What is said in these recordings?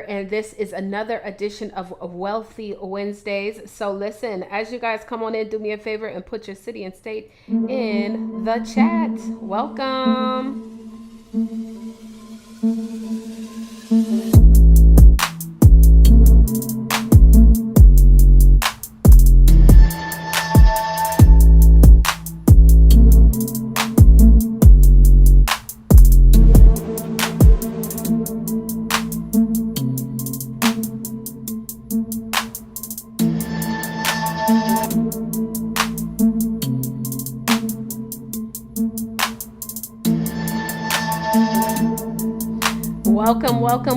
And this is another edition of Wealthy Wednesdays. So listen, as you guys come on in, do me a favor and put your city and state in the chat. Welcome.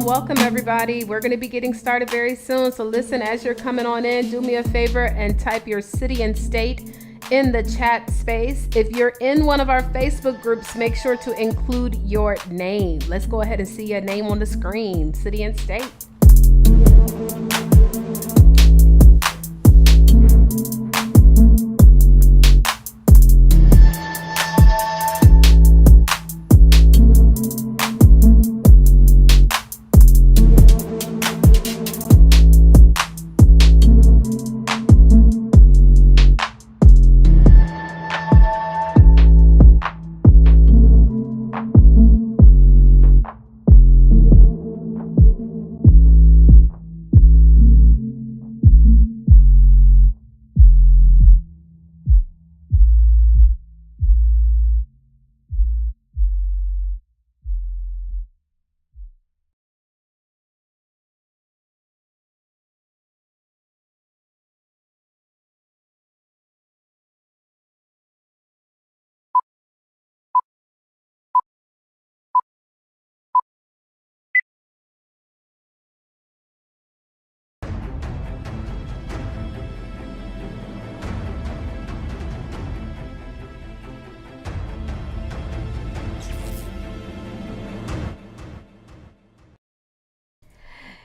Welcome everybody. We're going to be getting started very soon. So listen, as you're coming on in, do me a favor and type your city and state in the chat space. If you're in one of our Facebook groups, make sure to include your name. Let's go ahead and see your name on the screen, city and state.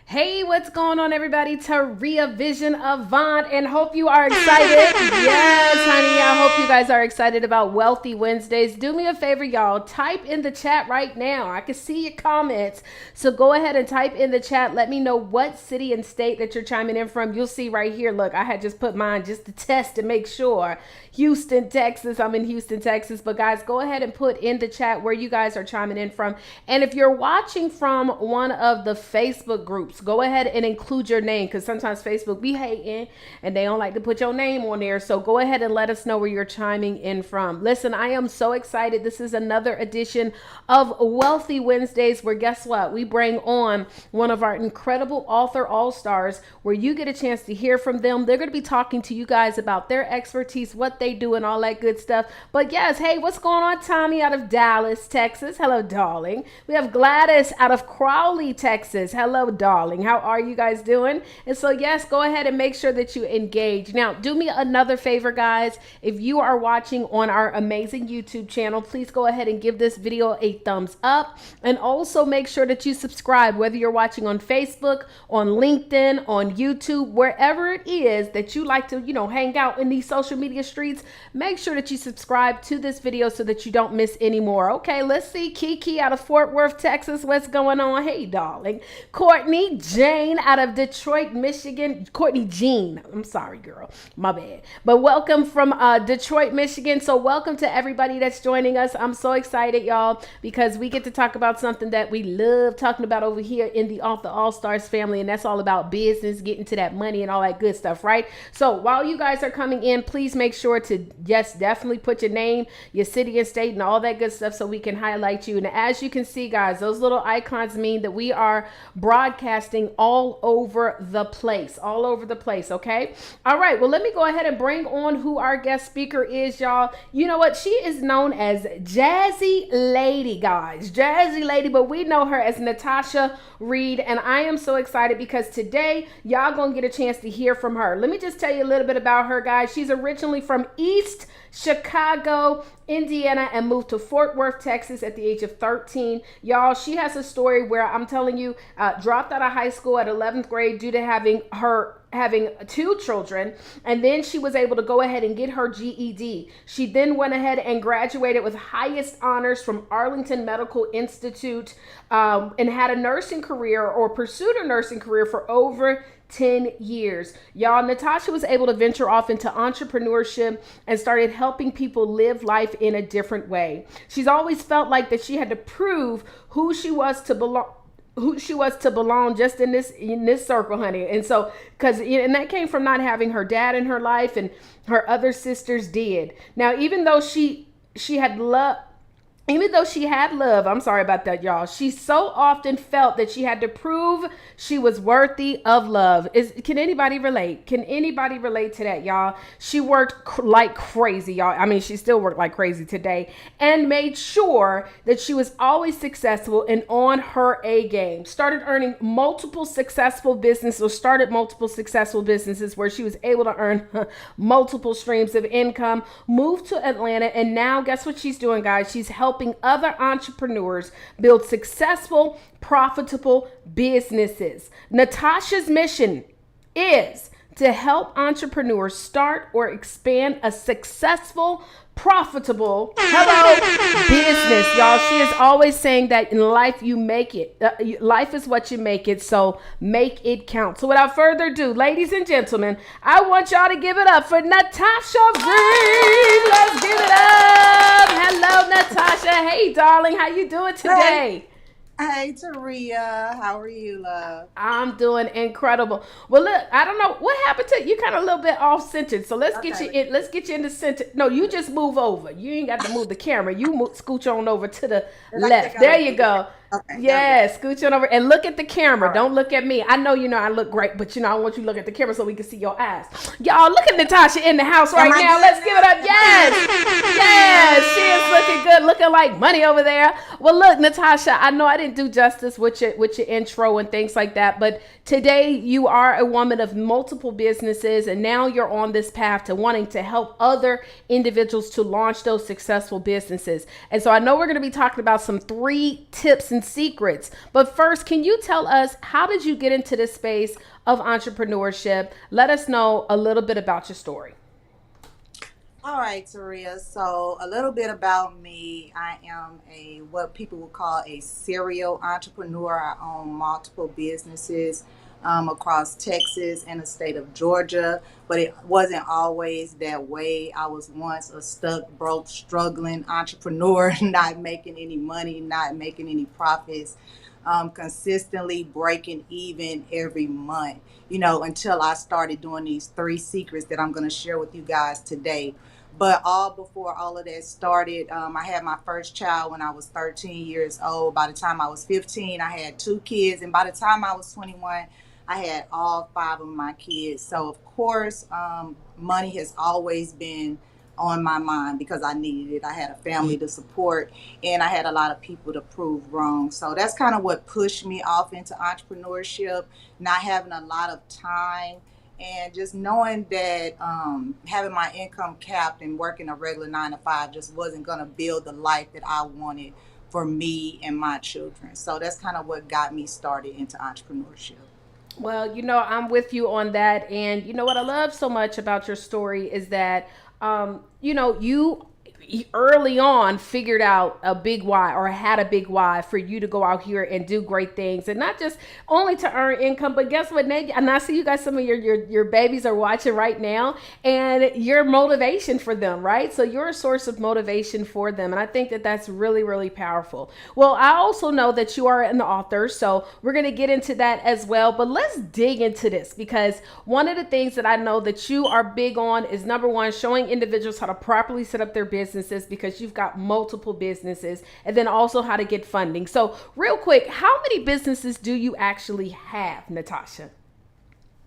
Hey, what's going on, everybody? Taria Vision Avant, and hope you are excited. Yes, honey, I hope you guys are excited about Wealthy Wednesdays. Do me a favor, y'all. Type in the chat right now. I can see your comments. So go ahead and type in the chat. Let me know what city and state that you're chiming in from. You'll see right here. Look, I had just put mine just to test to make sure. Houston, Texas. I'm in Houston, Texas. But guys, go ahead and put in the chat where you guys are chiming in from. And if you're watching from one of the Facebook groups, go ahead and include your name, because sometimes Facebook be hating and they don't like to put your name on there. So go ahead and let us know where you're chiming in from. Listen, I am so excited. This is another edition of Wealthy Wednesdays, where guess what? We bring on one of our incredible author all-stars, where you get a chance to hear from them. They're going to be talking to you guys about their expertise, what they do, and all that good stuff. But yes, hey, what's going on? Tommy out of Dallas, Texas. Hello, darling. We have Gladys out of Crowley, Texas. Hello, darling. How are you guys doing? And so yes, go ahead and make sure that you engage. Now, do me another favor, guys. If you are watching on our amazing YouTube channel, please go ahead and give this video a thumbs up, and also make sure that you subscribe, whether you're watching on Facebook, on LinkedIn, on YouTube, wherever it is that you like to, hang out in these social media streets. Make sure that you subscribe to this video so that you don't miss any more. Okay, let's see. Kiki out of Fort Worth, Texas. What's going on? Hey, darling. Courtney Jane out of Detroit, Michigan. Courtney Jean. I'm sorry, girl. My bad. But welcome from Detroit, Michigan. So welcome to everybody that's joining us. I'm so excited, y'all, because we get to talk about something that we love talking about over here in the Author All-Stars family, and that's all about business, getting to that money and all that good stuff, right? So while you guys are coming in, please make sure to, yes, definitely put your name, your city and state, and all that good stuff so we can highlight you. And as you can see, guys, those little icons mean that we are broadcasting all over the place, okay? All right, well, let me go ahead and bring on who our guest speaker is, y'all. You know what? She is known as Jazzy Lady, guys. Jazzy Lady, but we know her as Netasha Reed, and I am so excited because today y'all gonna get a chance to hear from her. Let me just tell you a little bit about her, guys. She's originally from East Chicago, Indiana, and moved to Fort Worth, Texas at the age of 13. Y'all, she has a story where I'm telling you, dropped out of high school at 11th grade due to having her having two children, and then she was able to go ahead and get her GED. She then went ahead and graduated with highest honors from Arlington Medical Institute, and had a nursing career, or pursued a nursing career, for over 10 years. Y'all, Netasha was able to venture off into entrepreneurship and started helping people live life in a different way. She's always felt like that she had to prove who she was to belong just in this circle, honey. And so, and that came from not having her dad in her life, and her other sisters did. Now, she had love even though she had love, I'm sorry about that, y'all. She so often felt that she had to prove she was worthy of love. Can anybody relate? Can anybody relate to that, y'all? She worked like crazy, y'all. I mean, she still worked like crazy today, and made sure that she was always successful and on her A game. Started multiple successful businesses where she was able to earn multiple streams of income, moved to Atlanta, and now guess what she's doing, guys? She's helping other entrepreneurs build successful, profitable businesses. Netasha's mission is to help entrepreneurs start or expand a successful, profitable business. Y'all, she is always saying that in life you make it. Life is what you make it, so make it count. So without further ado, ladies and gentlemen, I want y'all to give it up for Netasha Reed. Let's give it up. Hello, Netasha. Hey, darling, how you doing today? Hey, Taria, how are you, love? I'm doing incredible. Well, look, I don't know what happened to you. You kind of a little bit off centered. So let's get you in. Let's get you in the center. No, you just move over. You ain't got to move the camera. You scooch on over to the left. There you go. Okay. Yeah, scooch on over and look at the camera. Right. Don't look at me. I know I look great, but I want you to look at the camera so we can see your eyes. Y'all, look at Netasha in the house right now. Let's give it up. Yes. Yes, she is looking good, looking like money over there. Well, look, Netasha, I know I didn't do justice with your intro and things like that, but today you are a woman of multiple businesses, and now you're on this path to wanting to help other individuals to launch those successful businesses. And so I know we're going to be talking about some 3 tips and secrets. But first, can you tell us, how did you get into this space of entrepreneurship? Let us know a little bit about your story. All right, Taria. So a little bit about me. I am what people would call a serial entrepreneur. I own multiple businesses across Texas and the state of Georgia, but it wasn't always that way. I was once a stuck, broke, struggling entrepreneur, not making any money, not making any profits, consistently breaking even every month, until I started doing these 3 secrets that I'm going to share with you guys today. But before all of that started, I had my first child when I was 13 years old. By the time I was 15, I had 2 kids. And by the time I was 21, I had all 5 of my kids. So, of course, money has always been on my mind because I needed it. I had a family to support, and I had a lot of people to prove wrong. So that's kind of what pushed me off into entrepreneurship, not having a lot of time, and just knowing that having my income capped and working a regular 9 to 5 just wasn't going to build the life that I wanted for me and my children. So that's kind of what got me started into entrepreneurship. Well, I'm with you on that. And what I love so much about your story is that, you early on figured out a big why, or had a big why for you to go out here and do great things, and not just only to earn income, but guess what, Nate? And I see you guys, some of your babies are watching right now, and you're motivation for them, right? So you're a source of motivation for them, and I think that that's really, really powerful. Well, I also know that you are an author, so we're going to get into that as well, but let's dig into this, because one of the things that I know that you are big on is, number one, showing individuals how to properly set up their businesses, because you've got multiple businesses, and then also how to get funding. So real quick, how many businesses do you actually have, Netasha?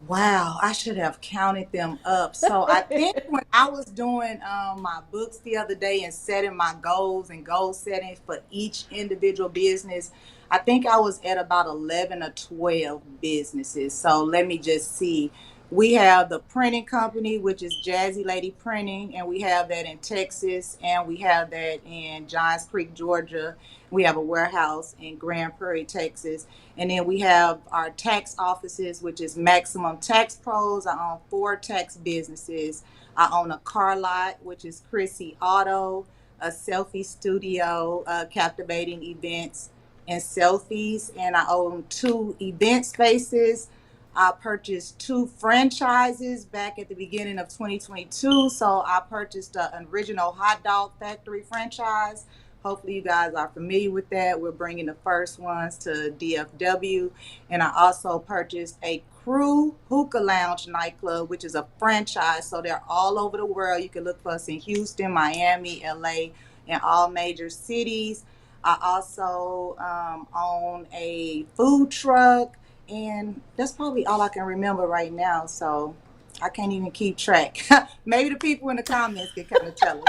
Wow, I should have counted them up. So I think when I was doing my books the other day and setting my goals and goal settings for each individual business, I think I was at about 11 or 12 businesses. So let me just see. We have the printing company, which is Jazzy Lady Printing, and we have that in Texas, and we have that in Johns Creek, Georgia. We have a warehouse in Grand Prairie, Texas. And then we have our tax offices, which is Maximum Tax Pros. I own four tax businesses. I own a car lot, which is Chrissy Auto, a selfie studio, captivating events and selfies. And I own two event spaces. I purchased two franchises back at the beginning of 2022. So I purchased an original hot dog factory franchise. Hopefully, you guys are familiar with that. We're bringing the first ones to DFW. And I also purchased a Crew Hookah Lounge nightclub, which is a franchise. So they're all over the world. You can look for us in Houston, Miami, LA, and all major cities. I also own a food truck, and that's probably all I can remember right now. So I can't even keep track. Maybe the people in the comments can kind of tell us.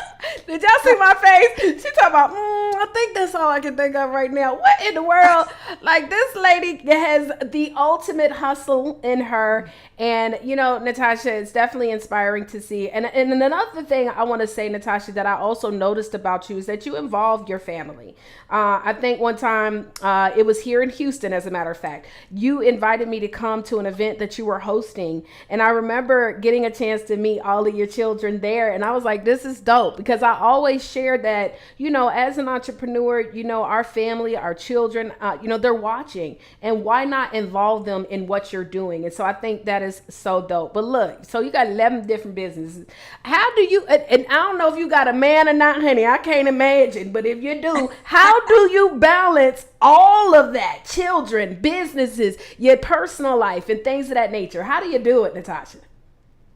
Did y'all see my face? She talking about, I think that's all I can think of right now. What in the world? Like, this lady has the ultimate hustle in her. And, you know, Natasha, it's definitely inspiring to see. And another thing I want to say, Natasha, that I also noticed about you is that you involved your family. I think one time, it was here in Houston, as a matter of fact, you invited me to come to an event that you were hosting. And I remember getting a chance to meet all of your children there. And I was like, this is dope, because I always share that, you know, as an entrepreneur, you know, our family, our children, you know, they're watching, and why not involve them in what you're doing? And so I think that is so dope. But look, so you got 11 different businesses. How do you, and I don't know if you got a man or not, honey, I can't imagine, but if you do, how do you balance all of that? Children, businesses, your personal life, and things of that nature. How do you do it, Natasha?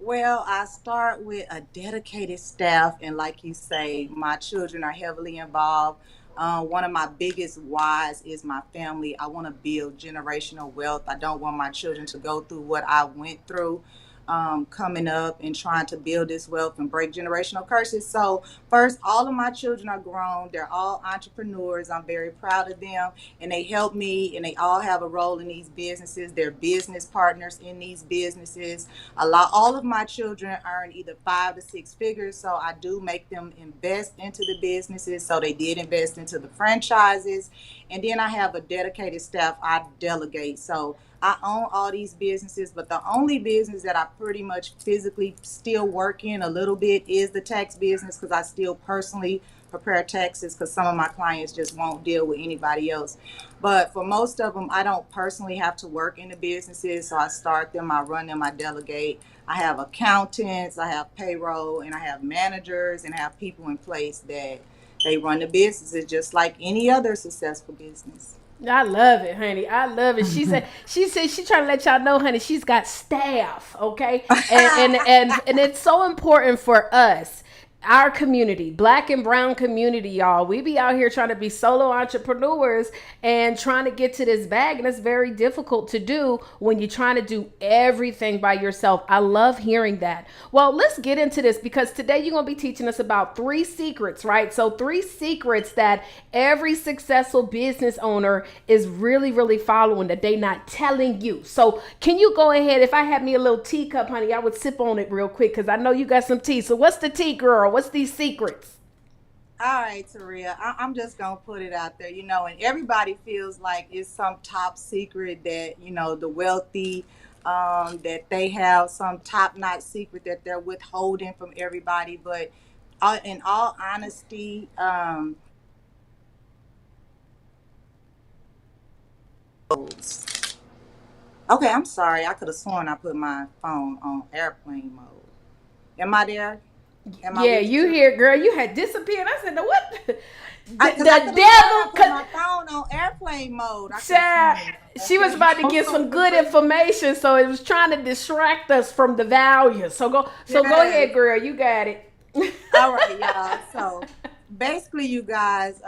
Well, I start with a dedicated staff, and like you say, my children are heavily involved. One of my biggest whys is my family. I want to build generational wealth. I don't want my children to go through what I went through, coming up and trying to build this wealth and break generational curses. So, first, all of my children are grown. They're all entrepreneurs. I'm very proud of them, and they help me, and they all have a role in these businesses. They're business partners in these businesses. All of my children earn either 5 to 6 figures, so I do make them invest into the businesses. So they did invest into the franchises. And then I have a dedicated staff I delegate. So I own all these businesses, but the only business that I pretty much physically still work in a little bit is the tax business, because I still personally prepare taxes, because some of my clients just won't deal with anybody else. But for most of them, I don't personally have to work in the businesses. So I start them, I run them, I delegate. I have accountants, I have payroll, and I have managers, and I have people in place that they run the businesses just like any other successful business. I love it, honey. I love it. She said she trying to let y'all know, honey, she's got staff, okay? And it's so important for us, our community, black and brown community, y'all. We be out here trying to be solo entrepreneurs and trying to get to this bag, and it's very difficult to do when you're trying to do everything by yourself. I love hearing that. Well, let's get into this, because today you're going to be teaching us about three secrets, right? So three secrets that every successful business owner is really, really following, that they not telling you. So can you go ahead? If I had me a little teacup, honey, I would sip on it real quick, because I know you got some tea. So what's the tea, girl? What's these secrets? All right, Taria, I'm just gonna put it out there, and everybody feels like it's some top secret that the wealthy, that they have some top notch secret that they're withholding from everybody. But in all honesty, okay, I'm sorry, I could have sworn I put my phone on airplane mode. Am I there? Am I Yeah, with you, you Taria? here, girl. You had disappeared. I said, "No, what? Because I The could have sworn I devil?" put my phone on airplane mode. I could have Child, sworn. she was Okay. about to get some good information, so it was trying to distract us from the value. So go Yes. ahead, girl. You got it. All right, y'all. So basically, you guys,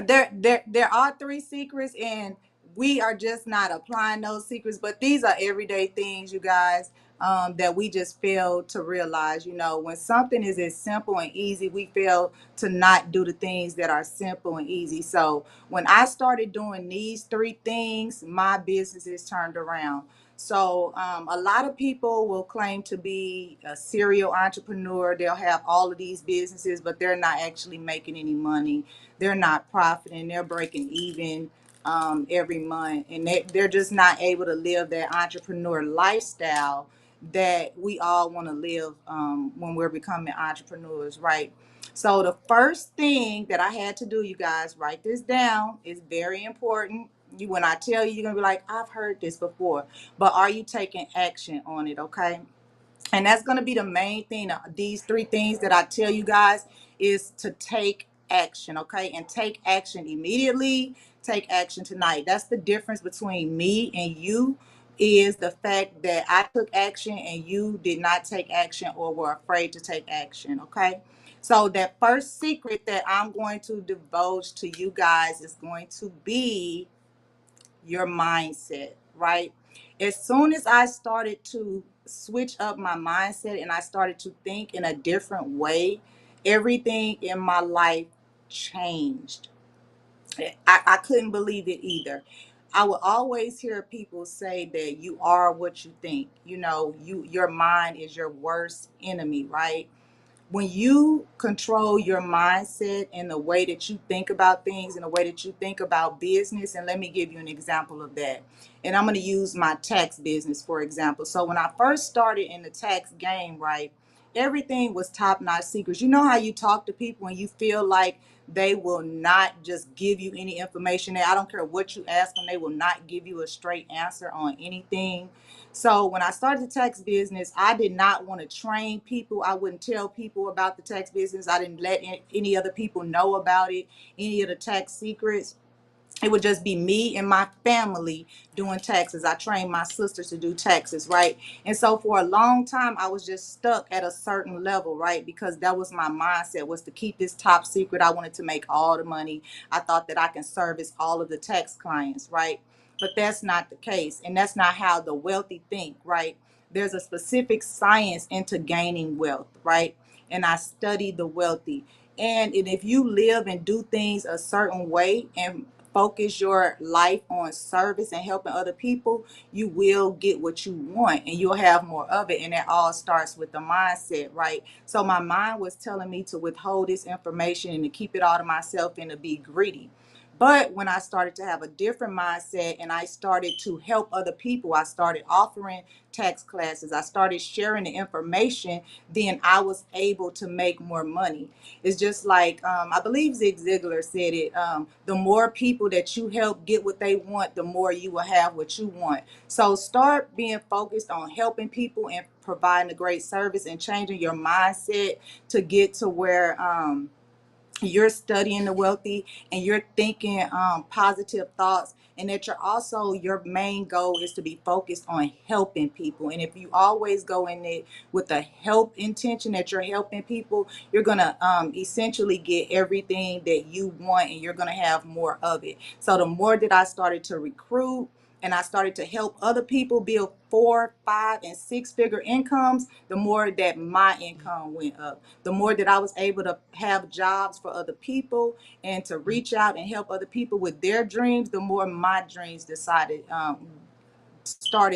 there are three secrets, and we are just not applying those secrets, but these are everyday things, you guys, that we just fail to realize. When something is as simple and easy, we fail to not do the things that are simple and easy. So when I started doing these three things, my business is turned around. So a lot of people will claim to be a serial entrepreneur. They'll have all of these businesses, but they're not actually making any money. They're not profiting. They're breaking even every month, and they're just not able to live that entrepreneur lifestyle that we all want to live when we're becoming entrepreneurs, right? So the first thing that I had to do, you guys, write this down. It's very important. When I tell you, you're gonna be like, I've heard this before, but are you taking action on it? Okay. And that's going to be the main thing. These three things that I tell you guys is to take action, okay? And take action immediately, take action tonight. That's the difference between me and you, is the fact that I took action and you did not take action or were afraid to take action, okay? So that first secret that I'm going to divulge to you guys is going to be your mindset, right? As soon as I started to switch up my mindset and I started to think in a different way, everything in my life changed. I couldn't believe it either. I would always hear people say that you are what you think. Your mind is your worst enemy, right? When you control your mindset and the way that you think about things and the way that you think about business, and let me give you an example of that. And I'm going to use my tax business, for example. So when I first started in the tax game, right, everything was top notch secrets. You know how you talk to people and you feel like they will not just give you any information. I don't care what you ask them, they will not give you a straight answer on anything. So when I started the tax business, I did not want to train people. I wouldn't tell people about the tax business. I didn't let any other people know about it, any of the tax secrets. It would just be me and my family doing taxes. I trained my sisters to do taxes, right? And so for a long time, I was just stuck at a certain level, right? Because that was my mindset, was to keep this top secret. I wanted to make all the money. I thought that I can service all of the tax clients, right? But that's not the case. And that's not how the wealthy think, right? There's a specific science into gaining wealth, right? And I studied the wealthy. And if you live and do things a certain way and focus your life on service and helping other people, you will get what you want and you'll have more of it. And it all starts with the mindset, right? So my mind was telling me to withhold this information and to keep it all to myself and to be greedy. But when I started to have a different mindset and I started to help other people, I started offering tax classes, I started sharing the information, then I was able to make more money. It's just like, I believe Zig Ziglar said it, the more people that you help get what they want, the more you will have what you want. So start being focused on helping people and providing a great service and changing your mindset to get to where you're studying the wealthy and you're thinking positive thoughts, and that you're also, your main goal is to be focused on helping people. And if you always go in it with a help intention, that you're helping people, you're gonna essentially get everything that you want and you're gonna have more of it. So the more that I started to recruit and I started to help other people build 4, 5, and 6 figure incomes, the more that my income went up, the more that I was able to have jobs for other people and to reach out and help other people with their dreams, the more my dreams started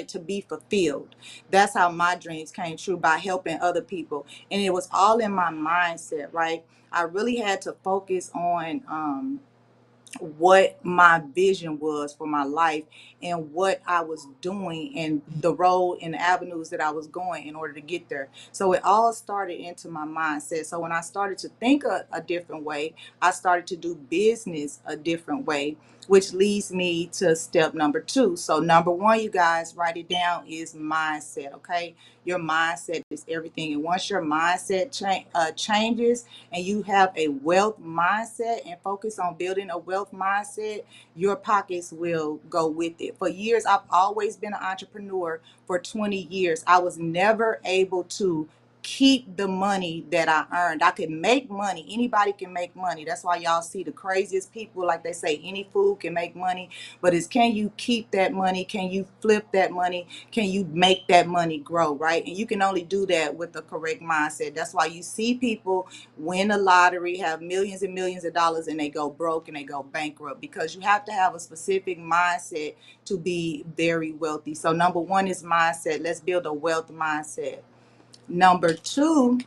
to be fulfilled. That's how my dreams came true, by helping other people. And it was all in my mindset, right? I really had to focus on what my vision was for my life and what I was doing and the road and the avenues that I was going in order to get there. So it all started into my mindset. So when I started to think a different way, I started to do business a different way, which leads me to step number 2. So number 1, you guys write it down, is mindset. Okay. Your mindset is everything. And once your mindset changes, and you have a wealth mindset and focus on building a wealth mindset, your pockets will go with it. For years, I've always been an entrepreneur. For 20 years, I was never able to keep the money that I earned. I can make money. Anybody can make money. That's why y'all see the craziest people, like they say, any fool can make money. But it's, can you keep that money? Can you flip that money? Can you make that money grow, right? And you can only do that with the correct mindset. That's why you see people win a lottery, have millions and millions of dollars, and they go broke and they go bankrupt, because you have to have a specific mindset to be very wealthy. So number one is mindset. Let's build a wealth mindset. Number two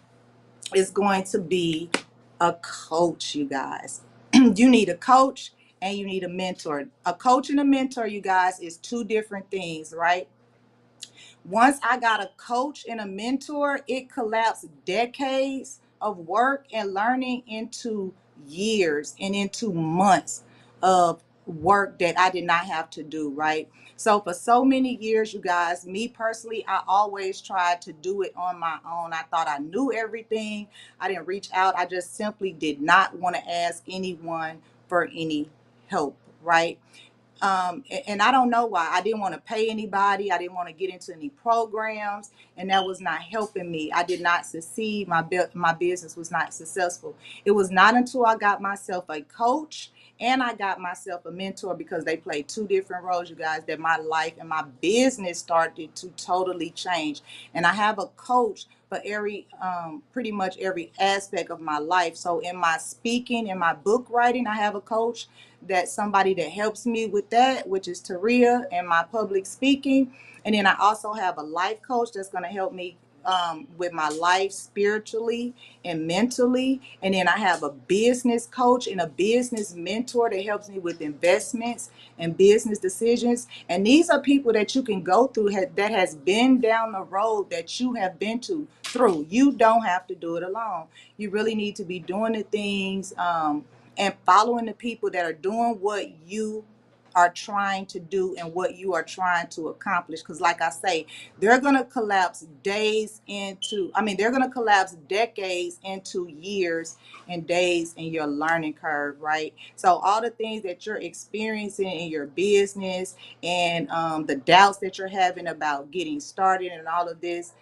is going to be a coach, you guys. You need a coach and you need a mentor. A coach and a mentor, you guys, is two different things, right? Once I got a coach and a mentor, it collapsed decades of work and learning into years and into months of work that I did not have to do, right? So for so many years, you guys, me personally, I always tried to do it on my own. I thought I knew everything. I didn't reach out. I just simply did not want to ask anyone for any help, right? And I don't know why. I didn't want to pay anybody. I didn't want to get into any programs, and that was not helping me. I did not succeed. My business was not successful. It was not until I got myself a coach and I got myself a mentor, because they played two different roles, you guys, that my life and my business started to totally change. And I have a coach for every pretty much every aspect of my life. So in my speaking, in my book writing, I have a coach, that somebody that helps me with that, which is Taria, and my public speaking. And then I also have a life coach that's going to help me with my life spiritually and mentally. And then I have a business coach and a business mentor that helps me with investments and business decisions. And these are people that you can go through that has been down the road that you have been through. You don't have to do it alone. You really need to be doing the things and following the people that are doing what you are trying to do and what you are trying to accomplish. Because like I say, they're going to collapse they're going to collapse decades into years and days in your learning curve, right? So all the things that you're experiencing in your business, and the doubts that you're having about getting started and all of this,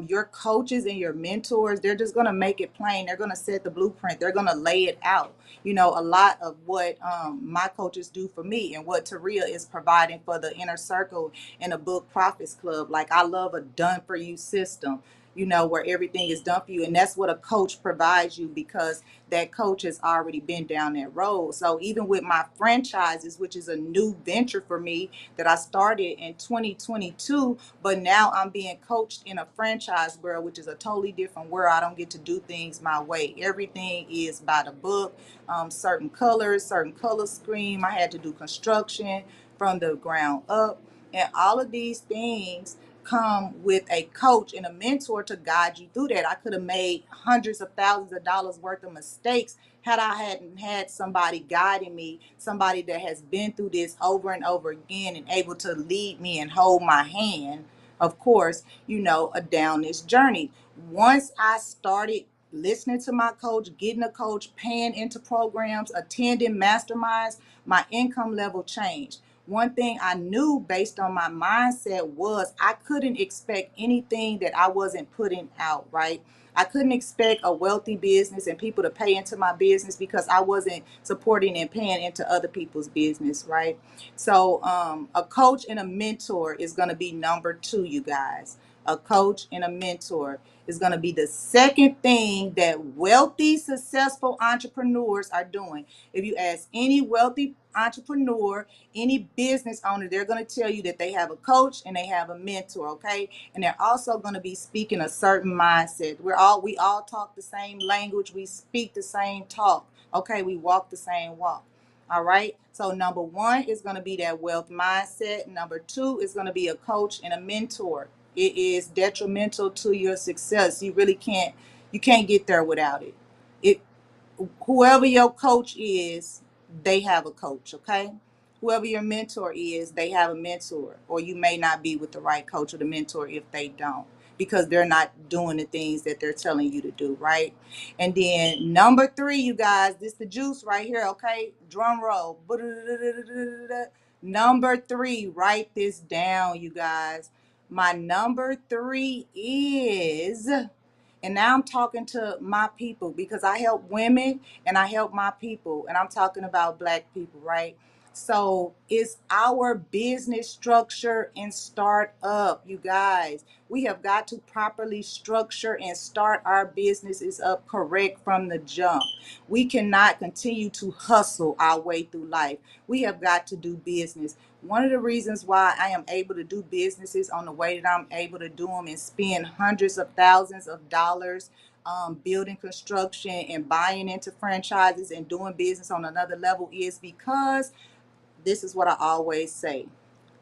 your coaches and your mentors, they're just going to make it plain. They're going to set the blueprint. They're going to lay it out. You know, a lot of what my coaches do for me, and what Taria is providing for the inner circle in the book Profits Club. Like, I love a done for you system, you know, where everything is done for you. And that's what a coach provides you, because that coach has already been down that road. So even with my franchises, which is a new venture for me that I started in 2022, but now I'm being coached in a franchise world, which is a totally different world. I don't get to do things my way. Everything is by the book, certain colors, certain color scheme. I had to do construction from the ground up. And all of these things come with a coach and a mentor to guide you through that. I could have made hundreds of thousands of dollars worth of mistakes had I hadn't had somebody guiding me, somebody that has been through this over and over again and able to lead me and hold my hand, of course, you know, down this journey. Once I started listening to my coach, getting a coach, paying into programs, attending masterminds, my income level changed. One thing I knew based on my mindset was I couldn't expect anything that I wasn't putting out, right? I couldn't expect a wealthy business and people to pay into my business because I wasn't supporting and paying into other people's business, right? So a coach and a mentor is going to be number two, you guys. A coach and a mentor is going to be the second thing that wealthy, successful entrepreneurs are doing. If you ask any wealthy entrepreneur, any business owner, they're going to tell you that they have a coach and they have a mentor, okay? And they're also going to be speaking a certain mindset. We all talk the same language, we speak the same talk, okay? We walk the same walk. All right. So number one is going to be that wealth mindset. Number two is going to be a coach and a mentor. It is detrimental to your success. You can't get there without it. It Whoever your coach is, they have a coach, okay? Whoever your mentor is, they have a mentor. Or you may not be with the right coach or the mentor if they don't, because they're not doing the things that they're telling you to do, right? And then number three, you guys, this the juice right here, okay? Drum roll. Number three, write this down, you guys. My number three is And now I'm talking to my people because I help women and I help my people. And I'm talking about Black people, right? So it's our business structure and start up, you guys. We have got to properly structure and start our businesses up correct from the jump. We cannot continue to hustle our way through life. We have got to do business. One of the reasons why I am able to do businesses on the way that I'm able to do them and spend hundreds of thousands of dollars building construction and buying into franchises and doing business on another level is because this is what I always say.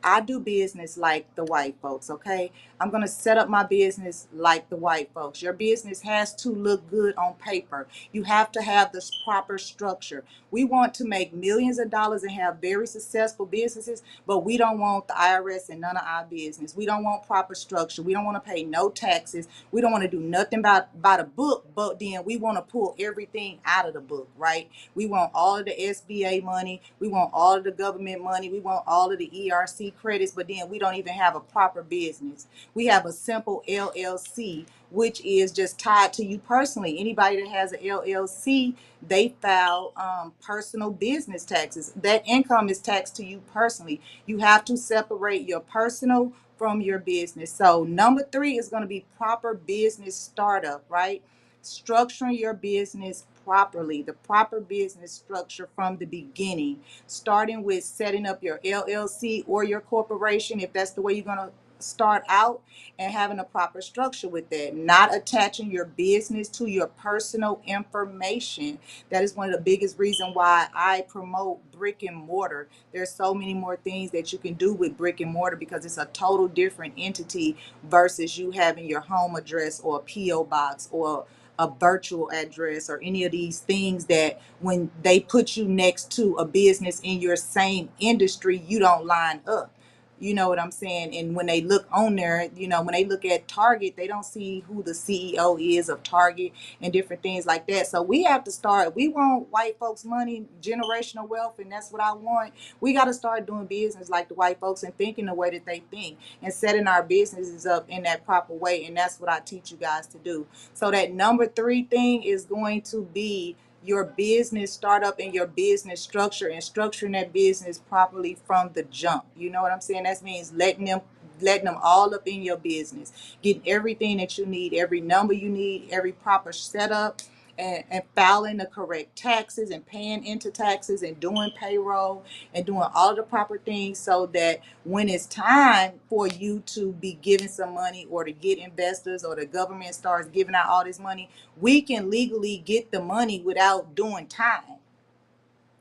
I do business like the white folks, okay? I'm going to set up my business like the white folks. Your business has to look good on paper. You have to have this proper structure. We want to make millions of dollars and have very successful businesses, but we don't want the IRS in none of our business. We don't want proper structure. We don't want to pay no taxes. We don't want to do nothing about a book, but then we want to pull everything out of the book, right? We want all of the SBA money. We want all of the government money. We want all of the ERC credits, but then we don't even have a proper business. We have a simple LLC, which is just tied to you personally. Anybody that has an LLC, they file personal business taxes. That income is taxed to you personally. You have to separate your personal from your business. So number 3 is going to be proper business startup, right? Structuring your business properly, the proper business structure from the beginning, starting with setting up your LLC or your corporation, if that's the way you're going to start out, and having a proper structure with that, not attaching your business to your personal information. That is one of the biggest reasons why I promote brick and mortar. There's so many more things that you can do with brick and mortar because it's a total different entity versus you having your home address or a PO box or a virtual address or any of these things that when they put you next to a business in your same industry, you don't line up. You know what I'm saying? And when they look on there, when they look at Target, they don't see who the CEO is of Target and different things like that. So we have to start. We want white folks' money, generational wealth, and that's what I want. We got to start doing business like the white folks and thinking the way that they think and setting our businesses up in that proper way. And that's what I teach you guys to do. So that number 3 thing is going to be your business startup and your business structure and structuring that business properly from the jump. You know what I'm saying? That means letting them all up in your business, getting everything that you need, every number you need, every proper setup, and filing the correct taxes and paying into taxes and doing payroll and doing all the proper things so that when it's time for you to be giving some money or to get investors or the government starts giving out all this money, we can legally get the money without doing time.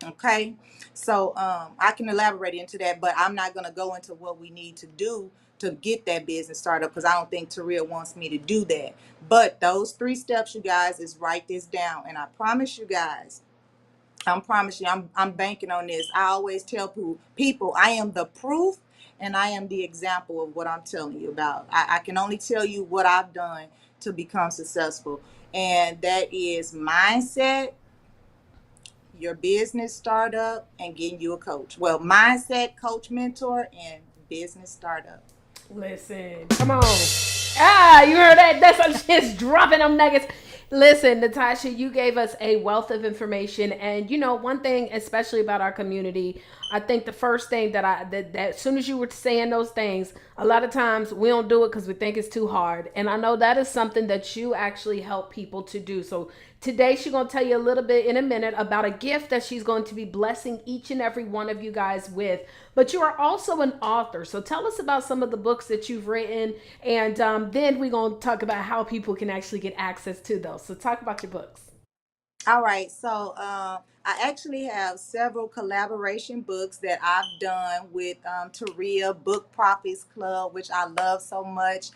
Okay, so I can elaborate into that, but I'm not going to go into what we need to do to get that business started because I don't think Taria wants me to do that. But those 3 steps, you guys, is write this down, and I promise you guys, I'm banking on this. I always tell people I am the proof and I am the example of what I'm telling you about. I can only tell you what I've done to become successful, and that is mindset, your business startup, and getting you a coach. Well, mindset, coach, mentor, and business startup. Listen, come on. Ah, you heard that? That's some shit's dropping them nuggets. Listen, Natasha, you gave us a wealth of information, and one thing, especially about our community, I think the first thing that as soon as you were saying those things, a lot of times we don't do it because we think it's too hard, and I know that is something that you actually help people to do. So today she's going to tell you a little bit in a minute about a gift that she's going to be blessing each and every one of you guys with. But you are also an author. So tell us about some of the books that you've written. And then we're going to talk about how people can actually get access to those. So talk about your books. All right, so I actually have several collaboration books that I've done with Taria Book Profits Club, which I love so much.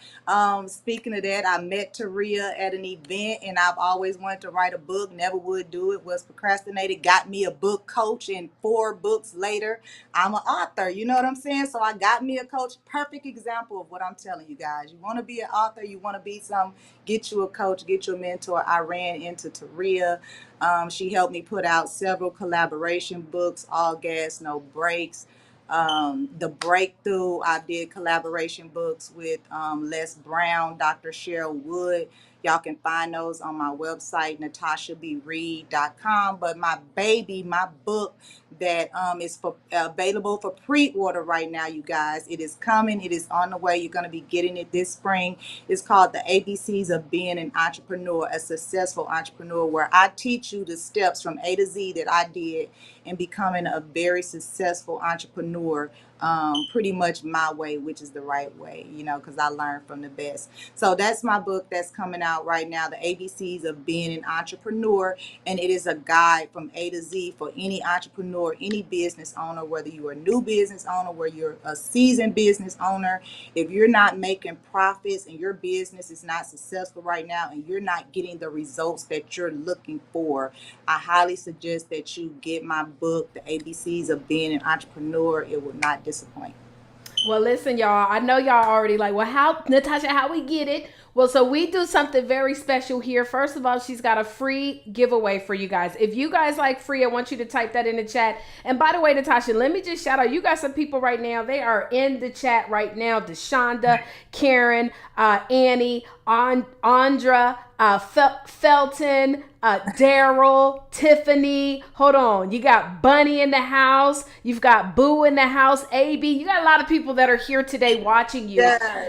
Speaking of that, I met Taria at an event, and I've always wanted to write a book, never would do it, was procrastinated, got me a book coach, and 4 books later, I'm an author. You know what I'm saying? So I got me a coach. Perfect example of what I'm telling you guys. You want to be an author, you want to be some, get you a coach, get you a mentor. I ran into Taria. She helped me put out several collaboration books, All Gas, No Breaks. The Breakthrough, I did collaboration books with Les Brown, Dr. Cheryl Wood. Y'all can find those on my website, NatashaBReed.com. But my book that is available for pre-order right now, you guys. It is coming. It is on the way. You're going to be getting it this spring. It's called The ABCs of Being an Entrepreneur, a Successful Entrepreneur, where I teach you the steps from A to Z that I did in becoming a very successful entrepreneur, pretty much my way, which is the right way, because I learned from the best. So that's my book that's coming out right now, The ABCs of Being an Entrepreneur. And it is a guide from A to Z for any entrepreneur, any business owner, whether you're a new business owner, whether you're a seasoned business owner. If you're not making profits and your business is not successful right now and you're not getting the results that you're looking for, I highly suggest that you get my book, The ABCs of Being an Entrepreneur. It will not disappoint. Well, listen, y'all. I know y'all already like, well, how, Natasha, how we get it? Well, so we do something very special here. First of all, she's got a free giveaway for you guys. If you guys like free, I want you to type that in the chat. And by the way, Natasha, let me just shout out. You got some people right now. They are in the chat right now. Deshonda, Karen, Annie, Andra, Felton, Daryl, Tiffany. Hold on. You got Bunny in the house. You've got Boo in the house. AB. You got a lot of people that are here today watching you.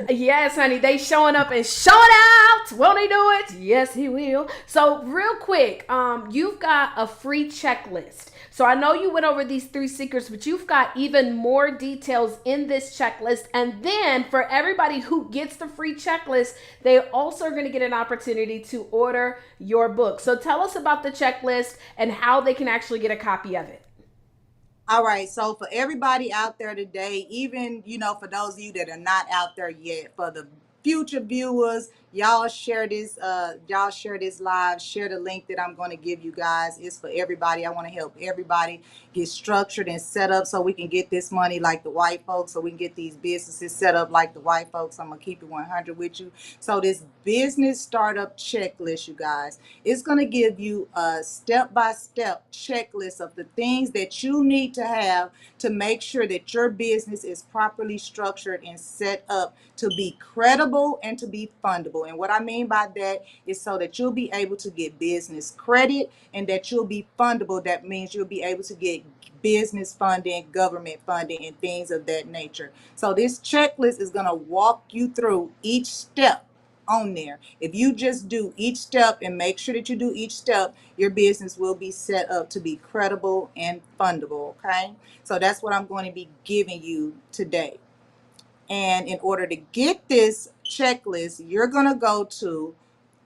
Yes, honey. They showing up and showing out. Won't he do it? Yes, he will. So real quick, you've got a free checklist. So I know you went over these 3 secrets, but you've got even more details in this checklist. And then for everybody who gets the free checklist, they also are going to get an opportunity to order your book. So tell us about the checklist and how they can actually get a copy of it. All right. So for everybody out there today, even, for those of you that are not out there yet, for the future viewers, y'all share this live, share the link that I'm going to give you guys. It's for everybody. I want to help everybody get structured and set up so we can get this money like the white folks, so we can get these businesses set up like the white folks. I'm going to keep it 100 with you. So this business startup checklist, you guys, it's going to give you a step-by-step checklist of the things that you need to have to make sure that your business is properly structured and set up to be credible and to be fundable. And what I mean by that is so that you'll be able to get business credit and that you'll be fundable. That means you'll be able to get business funding, government funding, and things of that nature. So this checklist is going to walk you through each step on there. If you just do each step and make sure that you do each step, your business will be set up to be credible and fundable. Okay. So that's what I'm going to be giving you today. And in order to get this checklist, you're going to go to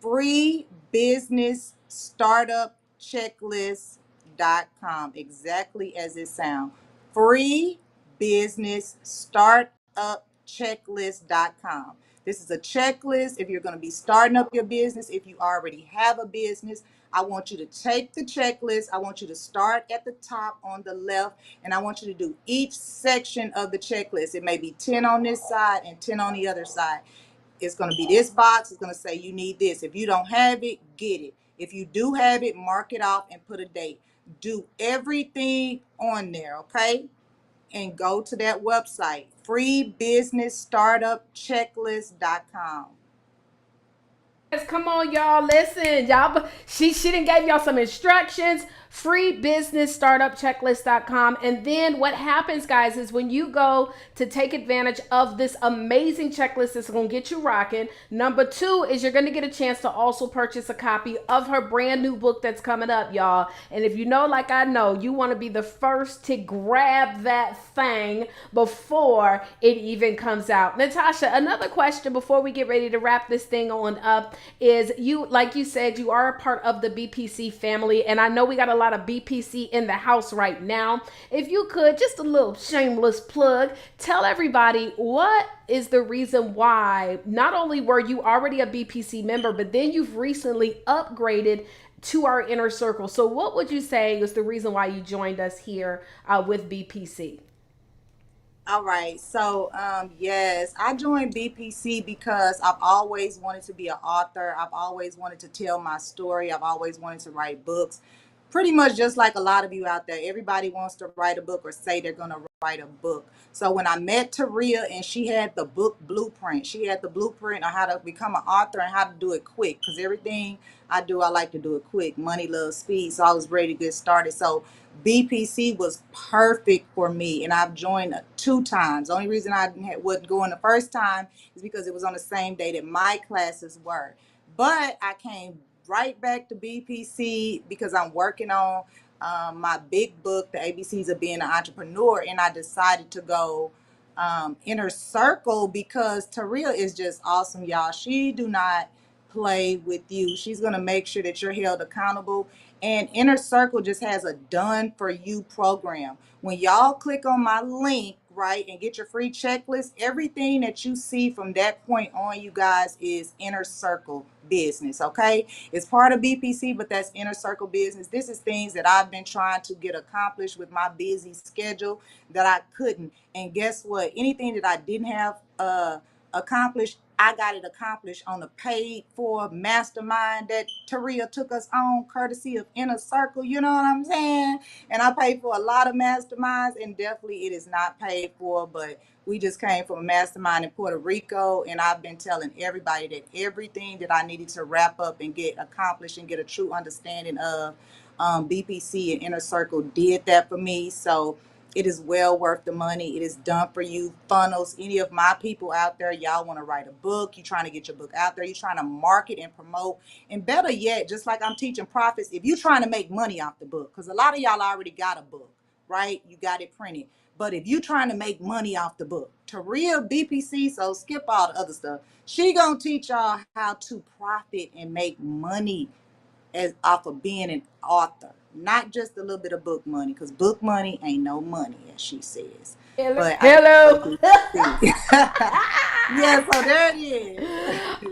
freebusinessstartupchecklist.com, exactly as it sounds. Freebusinessstartupchecklist.com. This is a checklist if you're going to be starting up your business. If you already have a business, I want you to take the checklist. I want you to start at the top on the left, and I want you to do each section of the checklist. It may be 10 on this side and 10 on the other side. It's going to be this box. It's going to say you need this. If you don't have it, get it. If you do have it, mark it off and put a date. Do everything on there, okay? And go to that website, freebusinessstartupchecklist.com. Yes, come on, y'all. Listen, y'all. She done gave y'all some instructions. Freebusinessstartupchecklist.com. And then what happens, guys, is when you go to take advantage of this amazing checklist that's going to get you rocking, number 2 is you're going to get a chance to also purchase a copy of her brand new book that's coming up, y'all. And if you know, like I know, you want to be the first to grab that thing before it even comes out. Natasha, another question before we get ready to wrap this thing on up is, you, like you said, you are a part of the BPC family, and I know we got a lot of BPC in the house right now. If you could, just a little shameless plug, tell everybody what is the reason why not only were you already a BPC member, but then you've recently upgraded to our inner circle. So what would you say was the reason why you joined us here with BPC? All right. So, yes, I joined BPC because I've always wanted to be an author. I've always wanted to tell my story. I've always wanted to write books. pretty much just like a lot of you out there, everybody wants to write a book or say they're going to write a book. So when I met Taria and she had the book blueprint, she had the blueprint on how to become an author and how to do it quick. Because everything I do, I like to do it quick. Money, love, speed. So I was ready to get started. So BPC was perfect for me, and I've joined 2 times. The only reason I wasn't going the first time is because it was on the same day that my classes were. But I came right back to BPC because I'm working on my big book, The ABCs of Being an Entrepreneur, and I decided to go inner circle because Taria is just awesome, y'all. She do not play with you. She's gonna make sure that you're held accountable. And Inner Circle just has a done for you program. When y'all click on my link, right, and get your free checklist, everything that you see from that point on, you guys, is Inner Circle business. Okay, it's part of BPC, but that's Inner Circle business. This is things that I've been trying to get accomplished with my busy schedule that I couldn't. And guess what? Anything that I didn't have accomplished, I got it accomplished on a paid for mastermind that Taria took us on, courtesy of Inner Circle. You know what I'm saying? And I paid for a lot of masterminds, and definitely it is not paid for, but we just came from a mastermind in Puerto Rico, and I've been telling everybody that everything that I needed to wrap up and get accomplished and get a true understanding of, BPC and Inner Circle did that for me. So it is well worth the money. It is done for you. Funnels. Any of my people out there, y'all want to write a book, you're trying to get your book out there, you're trying to market and promote. And better yet, just like I'm teaching profits, if you're trying to make money off the book, because a lot of y'all already got a book, right? You got it printed. But if you're trying to make money off the book, Taria BPC, so skip all the other stuff. She gonna teach y'all how to profit and make money as off of being an author, not just a little bit of book money, because book money ain't no money, as she says. Hello. But I Hello. just yeah, so there it is.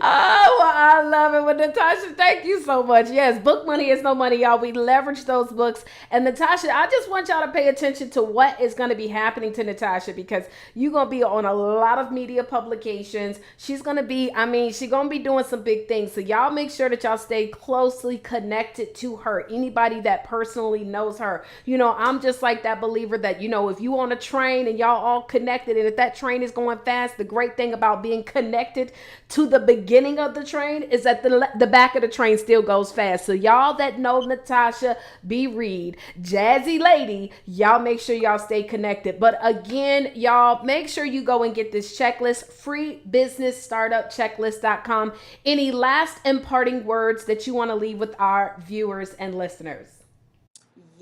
Oh, well, I love it. Well, Natasha, thank you so much. Yes, book money is no money, y'all. We leverage those books. And Natasha, I just want y'all to pay attention to what is going to be happening to Natasha, because you're going to be on a lot of media publications. She's going to be, she's going to be doing some big things. So y'all make sure that y'all stay closely connected to her. Anybody that personally knows her. I'm just like that believer that, if you on a train and y'all all connected, and if that train is going fast, the great thing about being connected to the beginning of the train is that the back of the train still goes fast. So y'all that know Netasha B Reed, Jazzy Lady, y'all make sure y'all stay connected. But again, y'all make sure you go and get this checklist, freebusinessstartupchecklist.com. Any last imparting words that you want to leave with our viewers and listeners?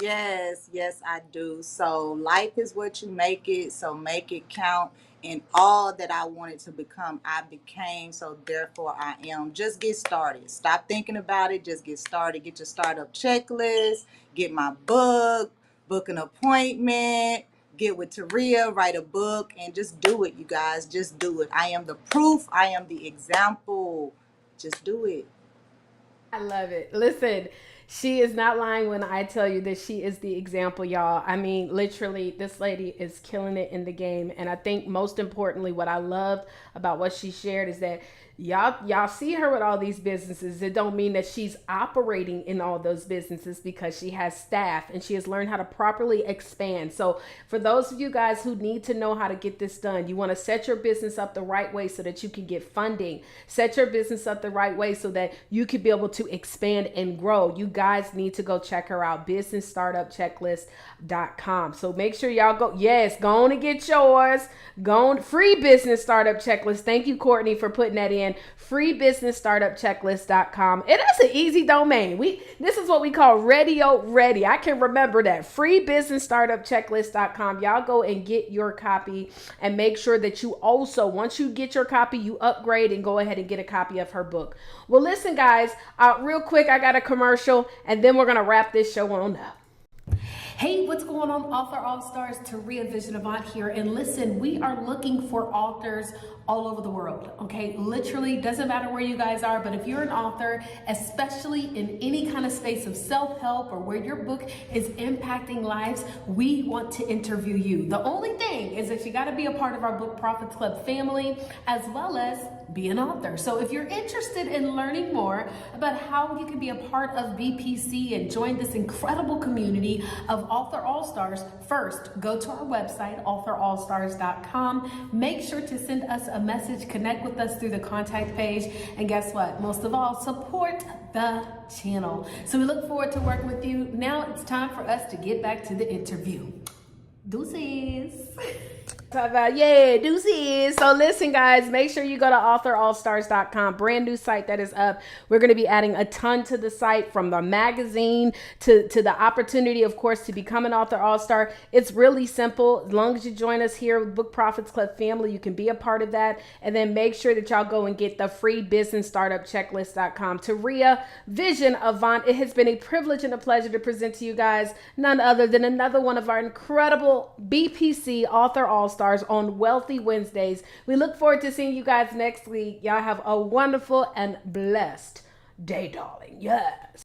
Yes, I do. So life is what you make it, so make it count. And all that I wanted to become, I became. So therefore I am. Just get started. Stop thinking about it. Just get started. Get your startup checklist, get my book, book an appointment, get with Taria, write a book, and just do it, you guys. Just do it. I am the proof. I am the example. Just do it. I love it. Listen, she is not lying when I tell you that she is the example, y'all. Literally, this lady is killing it in the game. And I think most importantly, what I loved about what she shared is that y'all see her with all these businesses. It don't mean that she's operating in all those businesses, because she has staff and she has learned how to properly expand. So for those of you guys who need to know how to get this done, you want to set your business up the right way so that you can get funding. Set your business up the right way so that you can be able to expand and grow. You guys need to go check her out, businessstartupchecklist.com. So make sure y'all go on and get yours. Go on, free business startup checklist. Thank you, Courtney, for putting that in. freebusinessstartupchecklist.com. It is an easy domain. This is what we call radio ready. I can remember that. freebusinessstartupchecklist.com. Y'all go and get your copy, and make sure that you also, once you get your copy, you upgrade and go ahead and get a copy of her book. Well, listen, guys, real quick, I got a commercial, and then we're going to wrap this show on up. Hey, what's going on, Author All Stars? Taria Vision Avant here. And listen, we are looking for authors all over the world, okay? Literally, doesn't matter where you guys are, but if you're an author, especially in any kind of space of self-help or where your book is impacting lives, we want to interview you. The only thing is that you gotta be a part of our Book Profits Club family, as well as be an author. So if you're interested in learning more about how you can be a part of BPC and join this incredible community of Author All-Stars, first, go to our website, authorallstars.com. Make sure to send us a message, connect with us through the contact page, and guess what? Most of all, support the channel. So we look forward to working with you. Now it's time for us to get back to the interview. Deuces. Yeah, deuces. So listen, guys, make sure you go to authorallstars.com. Brand new site that is up. We're going to be adding a ton to the site, from the magazine to the opportunity, of course, to become an Author All-Star. It's really simple. As long as you join us here with Book Profits Club family, you can be a part of that. And then make sure that y'all go and get the free business startup checklist.com. Taria, Vision of Vaughn, it has been a privilege and a pleasure to present to you guys none other than another one of our incredible BPC Author All-Stars on Wealthy Wednesdays. We look forward to seeing you guys next week. Y'all have a wonderful and blessed day, darling. Yes.